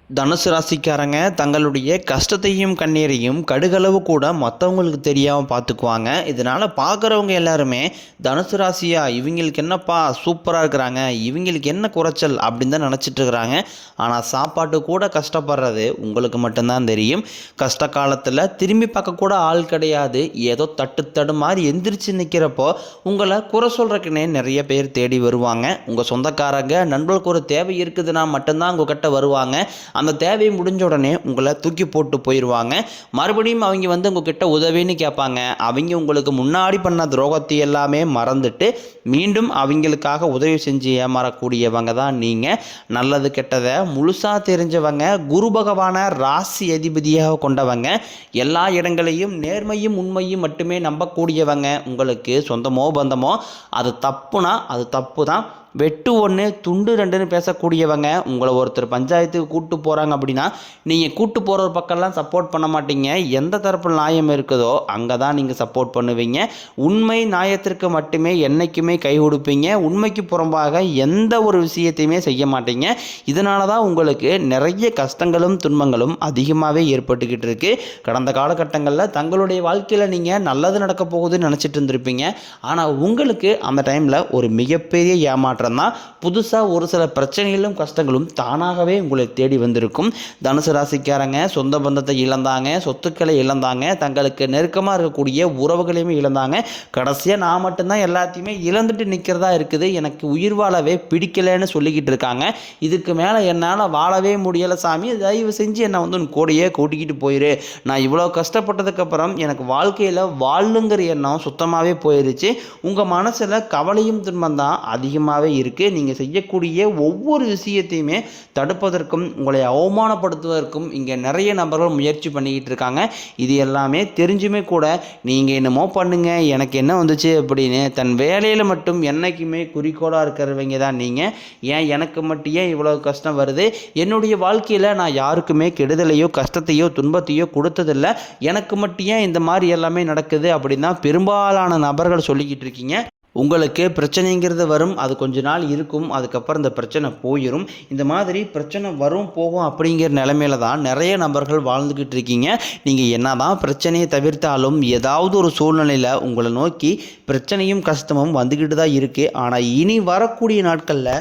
தனுசு ராசிக்காரங்க தங்களுடைய கஷ்டத்தையும் கண்ணீரையும் கடுகளவு கூட மற்றவங்களுக்கு தெரியாமல் பார்த்துக்குவாங்க. இதனால் பார்க்குறவங்க எல்லாருமே தனுசு ராசியா இவங்களுக்கு என்னப்பா சூப்பராக இருக்கிறாங்க, இவங்களுக்கு என்ன குறைச்சல் அப்படின்னு தான் நினச்சிட்டு இருக்கிறாங்க. ஆனால் சாப்பாட்டு கூட கஷ்டப்படுறது உங்களுக்கு மட்டும்தான் தெரியும். கஷ்ட காலத்தில் திரும்பி பார்க்கக்கூட ஆள் கிடையாது. ஏதோ தட்டு மாதிரி எந்திரிச்சு நிற்கிறப்போ உங்களை குறை சொல்கிறக்குன்னே நிறைய பேர் தேடி வருவாங்க. உங்கள் சொந்தக்காரங்க நண்பர்களுக்கு ஒரு தேவை இருக்குதுன்னா மட்டும்தான் உங்ககிட்ட வருவாங்க. அந்த தேவை முடிஞ்ச உடனே உங்களை தூக்கி போட்டு போயிடுவாங்க. மறுபடியும் அவங்க உங்ககிட்ட உதவின்னு கேட்பாங்க. அவங்க உங்களுக்கு முன்னாடி பண்ண துரோகத்தை எல்லாமே மறந்துட்டு மீண்டும் அவங்களுக்காக உதவி செஞ்சு ஏமாறக்கூடியவங்க தான் நீங்கள். நல்லது கெட்டதை முழுசாக தெரிஞ்சவங்க, குரு பகவானை ராசி அதிபதியாக கொண்டவங்க, எல்லா இடங்களையும் நேர்மையும் உண்மையும் மட்டுமே நம்பக்கூடியவங்க. உங்களுக்கு சொந்தமோ பந்தமோ அது தப்புனா அது தப்பு தான். வெட்டு ஒன்று துண்டு ரெண்டுன்னு பேசக்கூடியவங்க. உங்களை ஒருத்தர் பஞ்சாயத்துக்கு கூப்பிட்டு போகிறாங்க அப்படின்னா நீங்கள் கூப்பிட்டு போகிற ஒரு பக்கம்லாம் சப்போர்ட் பண்ண மாட்டீங்க. எந்த தரப்பில் நியாயம் இருக்குதோ அங்கே தான் நீங்கள் சப்போர்ட் பண்ணுவீங்க. உண்மை நியாயத்திற்கு மட்டுமே என்றைக்குமே கை கொடுப்பீங்க. உண்மைக்கு புறம்பாக எந்த ஒரு விஷயத்தையுமே செய்ய மாட்டீங்க. இதனால தான் உங்களுக்கு நிறைய கஷ்டங்களும் துன்பங்களும் அதிகமாகவே ஏற்பட்டுக்கிட்டு இருக்கு. கடந்த காலகட்டங்களில் தங்களுடைய வாழ்க்கையில் நீங்கள் நல்லது நடக்க போகுதுன்னு நினச்சிட்டு இருந்திருப்பீங்க. ஆனால் உங்களுக்கு அந்த டைமில் ஒரு மிகப்பெரிய ஏமாற்றம் தான். புதுசாக ஒரு சில பிரச்சனைகளும் கஷ்டங்களும் தானாகவே உங்களை தேடி வந்திருக்கும். தனுசு ராசிக்காரங்க சொந்த பந்தத்தை இழந்தாங்க, சொத்துக்களை இழந்தாங்க, தங்களுக்கு நெருக்கமாக இருக்கக்கூடிய உறவுகளையுமே இழந்தாங்க. கடைசியாக நான் மட்டும்தான் எல்லாத்தையுமே இழந்துட்டு நிற்கிறதா இருக்குது, எனக்கு உயிர் வாழவே பிடிக்கலைன்னு சொல்லிக்கிட்டு இருக்காங்க. இதுக்கு மேலே என்னால் வாழவே முடியலை சாமி, தயவு செஞ்சு என்னை உன் கூடையே கூட்டிக்கிட்டு போயிரு. நான் இவ்வளோ கஷ்டப்பட்டதுக்கப்புறம் எனக்கு வாழ்க்கையில் வாழுங்கிற எண்ணம் சுத்தமாகவே போயிடுச்சு. உங்கள் மனசில் கவலையும் துன்பம் தான் அதிகமாகவே இருக்குது. நீங்கள் செய்யக்கூடிய ஒவ்வொரு விஷயத்தையுமே தடுப்பதற்கும் உங்களை அவமானப்படுத்துவதற்கும் இங்கே நிறைய நபர்கள் முயற்சி பண்ணிக்கிட்டு இருக்காங்க. இது எல்லாமே தெரிஞ்சுமே கூட நீங்கள் என்னமோ பண்ணுங்க, எனக்கு என்ன வந்துச்சு அப்படின்னு தன் வேலையில் மட்டும் என்றைக்குமே குறிக்கோளாக இருக்கிறவங்க தான் நீங்கள். ஏன் எனக்கு மட்டும் ஏன் இவ்வளோ கஷ்டம் வருது, என்னுடைய வாழ்க்கையில் நான் யாருக்குமே கெடுதலையோ கஷ்டத்தையோ துன்பத்தையோ கொடுத்ததில்லை, எனக்கு மட்டும் ஏன் இந்த மாதிரி எல்லாமே நடக்குது அப்படின்னு தான் பெரும்பாலான நபர்கள் சொல்லிக்கிட்டு இருக்கீங்க. உங்களுக்கு பிரச்சனைங்கிறது வரும், அது கொஞ்ச நாள் இருக்கும், அதுக்கப்புறம் இந்த பிரச்சனை போயிடும். இந்த மாதிரி பிரச்சனை வரும் போகும் அப்படிங்கிற நிலைமையில தான் நிறைய நபர்கள் வாழ்ந்துக்கிட்டு இருக்கீங்க. நீங்கள் என்ன தான் பிரச்சனையை தவிர்த்தாலும் ஏதாவது ஒரு சூழ்நிலையில் உங்களை நோக்கி பிரச்சனையும் கஷ்டமும் வந்துக்கிட்டு தான் இருக்குது. ஆனால் இனி வரக்கூடிய நாட்களில்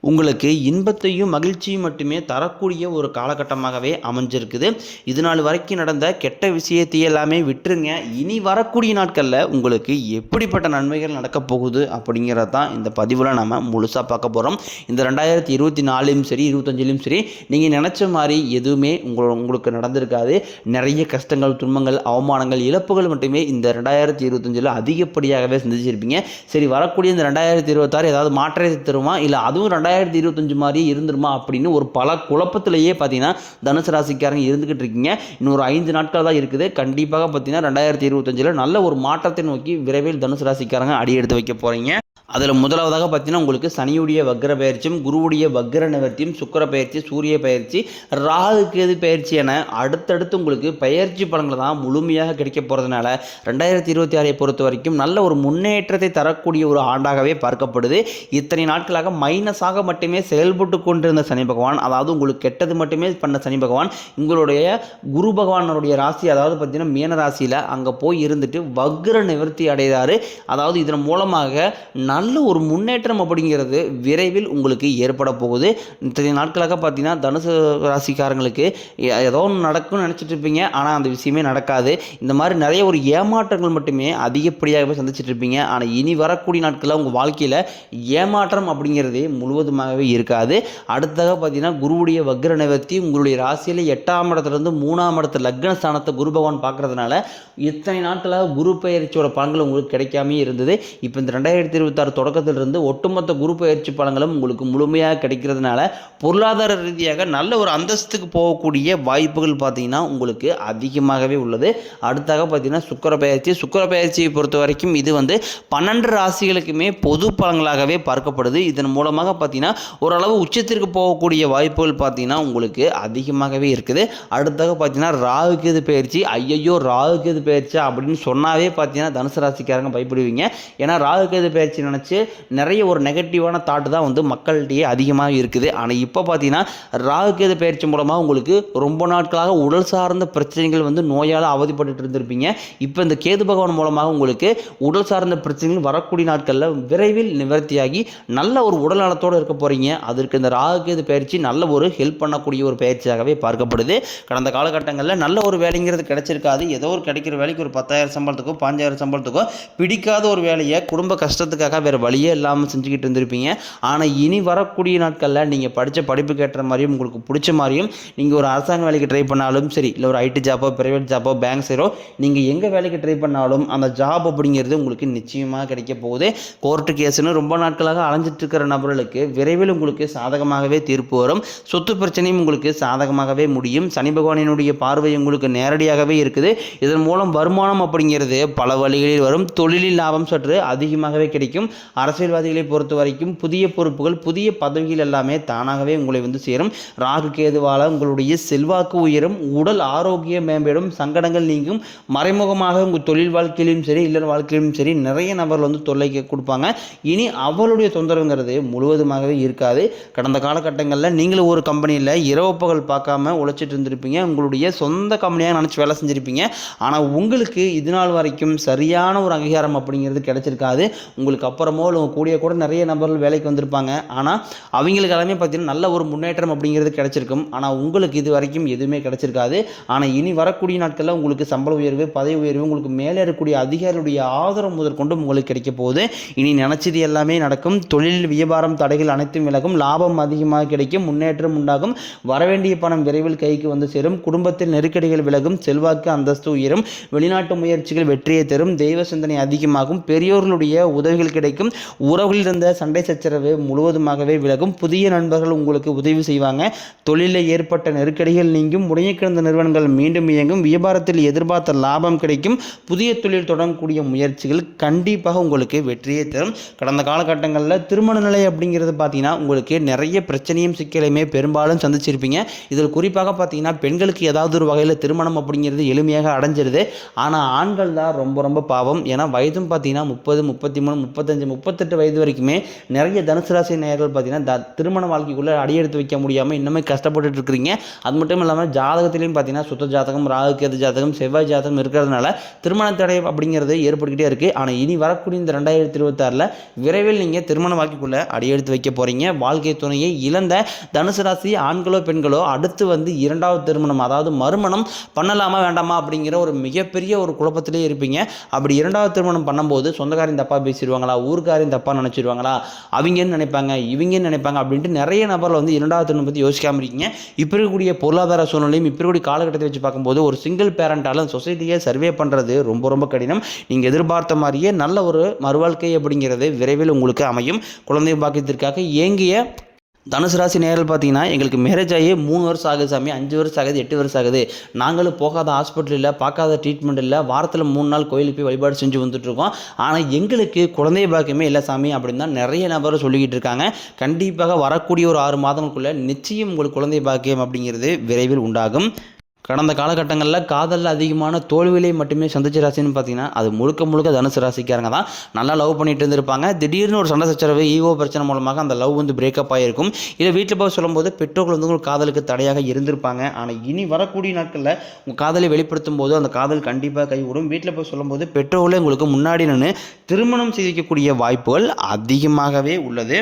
உங்களுக்கு இன்பத்தையும் மகிழ்ச்சியும் மட்டுமே தரக்கூடிய ஒரு காலகட்டமாகவே அமைஞ்சிருக்குது. இது நாள் வரைக்கும் நடந்த கெட்ட விஷயத்தை எல்லாமே விட்டுருங்க. இனி வரக்கூடிய நாட்களில் உங்களுக்கு எப்படிப்பட்ட நன்மைகள் நடக்கப் போகுது அப்படிங்கிறது தான் இந்த பதிவில் நம்ம முழுசாக பார்க்க போகிறோம். இந்த 2024லையும் சரி 2025லையும் சரி நீங்கள் நினச்ச மாதிரி எதுவுமே உங்களுக்கு நடந்திருக்காது. நிறைய கஷ்டங்கள், துன்பங்கள், அவமானங்கள், இழப்புகள் மட்டுமே இந்த 2025ல் அதிகப்படியாகவே சந்திச்சிருப்பீங்க. சரி, வரக்கூடிய இந்த 2026 ஏதாவது மாற்றத்தை தருமா, இல்லை அதுவும் 2025 மாதிரி இருந்துருமா அப்படின்னு ஒரு பல குழப்பத்திலேயே பார்த்தீங்கன்னா தனுசு ராசிக்காரங்க இருந்துகிட்டு இருக்கீங்க. இன்னொரு 5 நாட்கள் தான் இருக்குது. கண்டிப்பாக பார்த்தீங்கன்னா 2025ல் நல்ல ஒரு மாற்றத்தை நோக்கி விரைவில் தனுசு ராசிக்காரங்க அடி எடுத்து வைக்க போகிறீங்க. அதில் முதலாவதாக பார்த்தீங்கன்னா உங்களுக்கு சனியுடைய வக்ர பயிற்சியும், குருவுடைய வக்ர நிவர்த்தியும், சுக்கிர பயிற்சி, சூரிய பயிற்சி, ராகு கேது பயிற்சி என அடுத்தடுத்து உங்களுக்கு பயிற்சி பலன்கள் தான் முழுமையாக கிடைக்க போகிறதுனால 2026 பொறுத்த வரைக்கும் நல்ல ஒரு முன்னேற்றத்தை தரக்கூடிய ஒரு ஆண்டாகவே பார்க்கப்படுது. இத்தனை நாட்களாக மைனஸாக மட்டுமே செயல்பட்டு கொண்டிருந்த சனி பகவான், அதாவது உங்களுக்கு கெட்டது மட்டுமே பண்ண சனி பகவான் உங்களுடைய குரு பகவானுடைய ராசி, அதாவது பார்த்தீங்கன்னா மீன ராசியில் அங்கே போய் இருந்துட்டு வக்ர நிவர்த்தி அடைகிறாரு. அதாவது இதன் மூலமாக நல்ல ஒரு முன்னேற்றம் அப்படிங்கிறது விரைவில் உங்களுக்கு ஏற்பட போகுது. இத்தனை நாட்களாக பார்த்தீங்கன்னா தனுசு ராசிக்காரங்களுக்கு ஏதோ ஒன்று நடக்கும்னு நினச்சிட்டு இருப்பீங்க, ஆனால் அந்த விஷயமே நடக்காது. இந்த மாதிரி நிறைய ஒரு ஏமாற்றங்கள் மட்டுமே அதிகப்படியாகவே சந்திச்சுட்டு இருப்பீங்க. ஆனால் இனி வரக்கூடிய நாட்களில் உங்கள் வாழ்க்கையில் ஏமாற்றம் அப்படிங்கிறதே முழுவதுமாகவே இருக்காது. அடுத்ததாக பார்த்தீங்கன்னா குருவுடைய வக்ர நிவர்த்தி உங்களுடைய ராசியில் 8ஆம் இடத்துலேருந்து 3ஆம் இடத்து லக்ன ஸ்தானத்தை குரு பகவான் பார்க்கறதுனால இத்தனை நாட்களாக குரு பயிற்சியோட பலன்கள் உங்களுக்கு கிடைக்காமே இருந்தது. இப்போ இந்த 2026 தொடக்கத்திலிருந்து ஒட்டுமொத்த குரு பயிற்சி பலன்களும் உங்களுக்கு முழுமையாக கிடைக்கிறதுனால பொருளாதார ரீதியாக நல்ல ஒரு அந்தஸ்துக்கு போகக்கூடிய வாய்ப்புகள் பார்த்தீங்கன்னா உங்களுக்கு அதிகமாகவே உள்ளது. அடுத்தாக பார்த்தீங்கன்னா சுக்கிர பயிற்சியை பொறுத்த வரைக்கும் இது 12 ராசிகளுக்குமே பொது பலன்களாகவே பார்க்கப்படுது. இதன் மூலமாக பார்த்தீங்கன்னா ஓரளவு உச்சத்திற்கு போகக்கூடிய வாய்ப்புகள் பார்த்தீங்கன்னா உங்களுக்கு அதிகமாகவே இருக்குது. அடுத்தாக பார்த்தீங்கன்னா ராகு கேது பயிற்சி, ஐயையோ ராகு கேது பயிற்சி அப்படின்னு சொன்னாவே பார்த்தீங்கன்னா தனுசு ராசிக்காரங்க பயப்படுவீங்க. ஏன்னா ராகு கேது பயிற்சி நினச்சி நிறைய ஒரு நெகட்டிவான தாட்டு தான் வந்து மக்கள்கிட்டயே அதிகமாக இருக்குது. ஆனால் இப்போ பார்த்தீங்கன்னா ராகு கேது பயிற்சி மூலமாக உங்களுக்கு ரொம்ப நாட்களாக உடல் சார்ந்த பிரச்சனைகள் வந்து நோயால் அவதிப்பட்டு இருந்திருப்பீங்க. இப்போ இந்த கேது பகவான் மூலமாக உங்களுக்கு உடல் சார்ந்த பிரச்சனைகள் வரக்கூடிய நாட்களில் விரைவில் நிவர்த்தியாகி நல்ல ஒரு உடல் நலத்தோடு இருக்க போகிறீங்க. அதற்கு இந்த ராகு கேது பயிற்சி நல்ல ஒரு ஹெல்ப் பண்ணக்கூடிய ஒரு பயிற்சியாகவே பார்க்கப்படுது. கடந்த காலகட்டங்களில் நல்ல ஒரு வேலைங்கிறது கிடைச்சிருக்காது. ஏதோ ஒரு கிடைக்கிற வேலைக்கு ஒரு 10,000 சம்பளத்துக்கோ 5,000 சம்பளத்துக்கோ பிடிக்காத ஒரு வேலையை குடும்ப கஷ்டத்துக்காக வேறு வழியே இல்லாமல் செஞ்சுக்கிட்டு இருந்திருப்பீங்க. ஆனால் இனி வரக்கூடிய நாட்களில் நீங்கள் படித்த படிப்புக்கு ஏற்ற மாதிரியும் உங்களுக்கு பிடிச்ச மாதிரியும் நீங்கள் ஒரு அரசாங்க வேலைக்கு ட்ரை பண்ணாலும் சரி, இல்லை ஒரு ஐடி ஜாப்போ ப்ரைவேட் ஜாப்போ பேங்க் சைடோ நீங்கள் எங்கே வேலைக்கு ட்ரை பண்ணாலும் அந்த ஜாப் அப்படிங்கிறது உங்களுக்கு நிச்சயமாக கிடைக்க போகுது. கோர்ட்டு கேஸுன்னு ரொம்ப நாட்களாக அலைஞ்சிட்டு இருக்கிற நபர்களுக்கு விரைவில் உங்களுக்கு சாதகமாகவே தீர்ப்பு வரும். சொத்து பிரச்சனையும் உங்களுக்கு சாதகமாகவே முடியும். சனி பகவானினுடைய பார்வை உங்களுக்கு நேரடியாகவே இருக்குது. இதன் மூலம் வருமானம் அப்படிங்கிறது பல வழிகளில் வரும். தொழிலில் லாபம் சற்று அதிகமாகவே கிடைக்கும். அரசியல்வாதிகளை பொறுத்த வரைக்கும் புதிய பொறுப்புகள் புதிய பதவிகள் எல்லாமே தானாகவே உங்களை வந்து சேரும். ராகு கேதுவால் உங்களுடைய செல்வாக்கு உயரும், உடல் ஆரோக்கியம் மேம்படும், சங்கடங்கள் நீங்கும். மறைமுகமாக உங்கள் தொழில் வாழ்க்கையிலும் சரி இல்லற வாழ்க்கையிலும் சரி நிறைய நபர்கள் வந்து தொல்லை கொடுப்பாங்க. இனி அவளுடைய தொந்தரவுங்கிறது முழுவதுமாகவே இருக்காது. கடந்த காலகட்டங்களில் நீங்களும் ஒரு கம்பெனியில் இரவு பகல் பார்க்காம உழைச்சிட்டு இருந்திருப்பீங்க. உங்களுடைய சொந்த கம்பெனியாக நினச்சி வேலை செஞ்சுருப்பீங்க. ஆனால் உங்களுக்கு இது நாள் வரைக்கும் சரியான ஒரு அங்கீகாரம் அப்படிங்கிறது கிடைச்சிருக்காது. உங்களுக்கு அப்புறமோ கூடிய கூட நிறைய நபர்கள் வேலைக்கு வந்திருப்பாங்க. ஆனால் அவங்களுக்கு எல்லாமே பார்த்தீங்கன்னா நல்ல ஒரு முன்னேற்றம் அப்படிங்கிறது கிடைச்சிருக்கும். ஆனால் உங்களுக்கு இது வரைக்கும் எதுவுமே கிடைச்சிருக்காது. ஆனால் இனி வரக்கூடிய நாட்களில் உங்களுக்கு சம்பள உயர்வு பதவி உயர்வு உங்களுக்கு மேலே இருக்கக்கூடிய அதிகாரிகளுடைய ஆதரவு முதற்கொண்டு உங்களுக்கு கிடைக்க போகுது. இனி நினச்சது எல்லாமே நடக்கும். தொழில் வியாபாரம் தடைகள் அனைத்தும் விலகும். லாபம் அதிகமாக கிடைக்கும். முன்னேற்றம் உண்டாகும். வரவேண்டிய பணம் விரைவில் கைக்கு வந்து சேரும். குடும்பத்தில் நெருக்கடிகள் விலகும். செல்வாக்கு அந்தஸ்து உயரும். வெளிநாட்டு முயற்சிகள் வெற்றியை தரும். தெய்வ சிந்தனை அதிகமாகும். பெரியோர்களுடைய உதவிகள் கிடைக்கும். உறவுகளில் இருந்த சண்டை சச்சரவு முழுவதுமாகவே விலகும். புதிய நண்பர்கள் உங்களுக்கு உதவி செய்வாங்க. தொழிலில் ஏற்பட்ட நெருக்கடிகள் நீங்கும். முடங்கி கிடந்த நிறுவனங்கள் மீண்டும் இயங்கும். வியாபாரத்தில் எதிர்பார்த்த லாபம் கிடைக்கும். புதிய தொழில் தொடங்கக்கூடிய முயற்சிகள் கண்டிப்பாக உங்களுக்கு வெற்றியை தரும். கடந்த காலகட்டங்களில் திருமண நிலை அப்படிங்கிறது பார்த்தீங்கன்னா உங்களுக்கு நிறைய பிரச்சனையும் சிக்கலையுமே பெரும்பாலும் சந்திச்சிருப்பீங்க. இதில் குறிப்பாக பார்த்தீங்கன்னா பெண்களுக்கு ஏதாவது ஒரு வகையில் திருமணம் அப்படிங்கிறது எளிமையாக அடைஞ்சிருது. ஆனால் ஆண்கள் தான் ரொம்ப பாவம். ஏன்னா வயதும் பார்த்தீங்கன்னா 30, 33, 35, 38 வயது வரைக்குமே நிறைய தனுசு ராசி நேயர்கள் பார்த்தீங்கன்னா திருமண வாழ்க்கைக்குள்ளே அடியெடுத்து வைக்க முடியாமல் இன்னுமே கஷ்டப்பட்டுட்டு இருக்கிறீங்க. அது மட்டும் இல்லாமல் ஜாதகத்திலையும் பார்த்தீங்கன்னா சுத்த ஜாதகம் ராகு கேது ஜாதகம் செவ்வாய் ஜாதகம் இருக்கிறதுனால திருமண தடை அப்படிங்கிறது ஏற்பட்டுக்கிட்டே இருக்குது. ஆனால் இனி வரக்கூடிய இந்த 2026 விரைவில் நீங்கள் திருமண வாழ்க்கைக்குள்ளே அடியெடுத்து வைக்க போகிறீங்க. வாழ்க்கை துணையை இழந்த தனுசு ராசி ஆண்களோ பெண்களோ அடுத்து வந்து இரண்டாவது திருமணம் அதாவது மறுமணம் பண்ணலாமா வேண்டாமா அப்படிங்கிற ஒரு மிகப்பெரிய ஒரு குழப்பத்திலே இருப்பீங்க. அப்படி இரண்டாவது திருமணம் பண்ணும்போது சொந்தக்காரையும் தப்பாக பேசிடுவாங்களா, ஊருக்காரையும் தப்பாக நினச்சிடுவாங்களா, அவங்கன்னு நினைப்பாங்க இவங்கன்னு நினைப்பாங்க அப்படின்ட்டு நிறைய நபர்கள் வந்து இரண்டாவது திருமணம் பற்றி யோசிக்காமல் இருக்கீங்க. இப்போ இருக்கக்கூடிய பொருளாதார சூழ்நிலையும் இப்போ இருக்கக்கூடிய காலகட்டத்தை வச்சு பார்க்கும்போது ஒரு சிங்கிள் பேரண்டால் சொசைட்டியை சர்வே பண்ணுறது ரொம்ப கடினம். நீங்கள் எதிர்பார்த்த மாதிரியே நல்ல ஒரு மறுவாழ்க்கை அப்படிங்கிறது விரைவில் உங்களுக்கு அமையும். குழந்தை பாக்கியத்திற்காக ஏங்கிய தனுசு ராசி நேரில் பார்த்தீங்கன்னா எங்களுக்கு மேரேஜ் ஆகி 3 வருஷம் ஆகுது சாமி, 5 வருஷம் ஆகுது, 8 வருஷம் ஆகுது, நாங்களும் போகாத ஹாஸ்பிட்டல் இல்லை, பார்க்காத ட்ரீட்மெண்ட் இல்லை, வாரத்தில் 3 நாள் கோயிலுக்கு போய் வழிபாடு செஞ்சு வந்துட்டுருக்கோம், ஆனால் எங்களுக்கு குழந்தை பாக்கியமே இல்லை சாமி அப்படின்னு தான் நிறைய நபர் சொல்லிக்கிட்டு இருக்காங்க. கண்டிப்பாக வரக்கூடிய ஒரு 6 மாதங்களுக்குள்ளே நிச்சயம் உங்களுக்கு குழந்தை பாக்கியம் அப்படிங்கிறது விரைவில் உண்டாகும். கடந்த காலகட்டங்களில் காதலில் அதிகமான தோல்வியை மட்டுமே சந்திச்ச ராசின்னு பார்த்தீங்கன்னா அது முழுக்க தனுசு ராசிக்காரங்க தான். நல்லா லவ் பண்ணிட்டு இருந்திருப்பாங்க. திடீர்னு ஒரு சண்டை சச்சரவு ஈகோ பிரச்சனை மூலமாக அந்த லவ் வந்து பிரேக்கப் ஆகிருக்கும். இதை வீட்டில் போய் சொல்லும்போது பெற்றோர்கள் வந்து உங்களுக்கு காதலுக்கு தடையாக இருந்திருப்பாங்க. ஆனால் இனி வரக்கூடிய நாட்களில் உங்கள் காதலை வெளிப்படுத்தும் போது அந்த காதல் கண்டிப்பாக கைவிடும். வீட்டில் போய் சொல்லும்போது பெற்றோர்களே உங்களுக்கு முன்னாடி நின்று திருமணம் செய்திக்கக்கூடிய வாய்ப்புகள் அதிகமாகவே உள்ளது.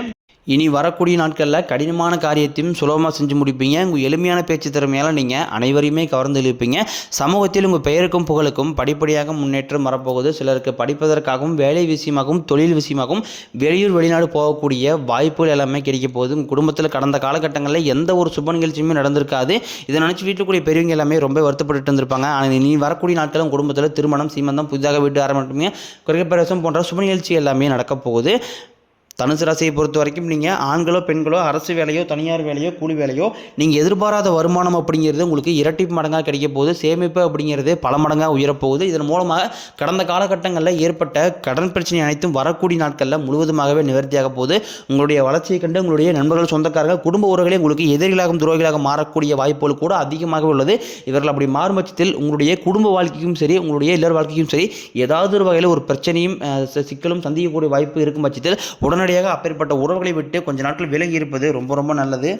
இனி வரக்கூடிய நாட்களில் கடினமான காரியத்தையும் சுலபமாக செஞ்சு முடிப்பீங்க. உங்கள் எளிமையான பேச்சு திறமையால் நீங்கள் அனைவரையுமே கவர்ந்து இழுப்பீங்க. சமூகத்தில் உங்கள் பெயருக்கும் புகழுக்கும் படிப்படியாக முன்னேற்றம் வரப்போகுது. சிலருக்கு படிப்பதற்காகவும் வேலை விஷயமாகவும் தொழில் விஷயமாகவும் வெளியூர் வெளிநாடு போகக்கூடிய வாய்ப்புகள் எல்லாமே கிடைக்க போகுது. உங்கள் குடும்பத்தில் கடந்த காலகட்டங்களில் எந்த ஒரு சுப நிகழ்ச்சியுமே நடந்திருக்காது. இதை நினச்சி வீட்டுக்குரிய பெரியவங்க எல்லாமே ரொம்ப வருத்தப்பட்டு இருந்திருப்பாங்க. ஆனால் இனி வரக்கூடிய நாட்களில் உங்கள் குடும்பத்தில் திருமணம் சீமந்தம் புதிதாக வீட்டு ஆரம்பிப்பீங்க. குறைக்கப்பரசம் போன்ற சுப நிகழ்ச்சி எல்லாமே நடக்க போகுது. தனுசு ராசியை பொறுத்த வரைக்கும் நீங்கள் ஆண்களோ பெண்களோ அரசு வேலையோ தனியார் வேலையோ கூலி வேலையோ நீங்கள் எதிர்பாராத வருமானம் அப்படிங்கிறது உங்களுக்கு இரட்டிப்பு மடங்காக கிடைக்க போகுது. சேமிப்பு அப்படிங்கிறது பல மடங்காக உயரப்போகுது. இதன் மூலமாக கடந்த காலகட்டங்களில் ஏற்பட்ட கடன் பிரச்சனை அனைத்தும் வரக்கூடிய நாட்களில் முழுவதுமாகவே நிவர்த்தியாக போகுது. உங்களுடைய வளர்ச்சியை கண்டு உங்களுடைய நண்பர்கள், சொந்தக்காரர்கள், குடும்ப உறவுகளே உங்களுக்கு எதிரிகளாகவும் துரோகிகளாக மாறக்கூடிய வாய்ப்புகள் கூட அதிகமாக உள்ளது. இவர்கள் அப்படி மாறும் பட்சத்தில் உங்களுடைய குடும்ப வாழ்க்கைக்கும் சரி, உங்களுடைய இல்லற வாழ்க்கைக்கும் சரி, ஏதாவது ஒரு வகையில் ஒரு பிரச்சனையும் சிக்கலும் சந்திக்கக்கூடிய வாய்ப்பு இருக்கும் பட்சத்தில் உடனடியாக அப்பேற்பட்ட உறவுகளை விட்டு கொஞ்ச நாட்கள் விலகி இருப்பது ரொம்ப ரொம்ப நல்லது.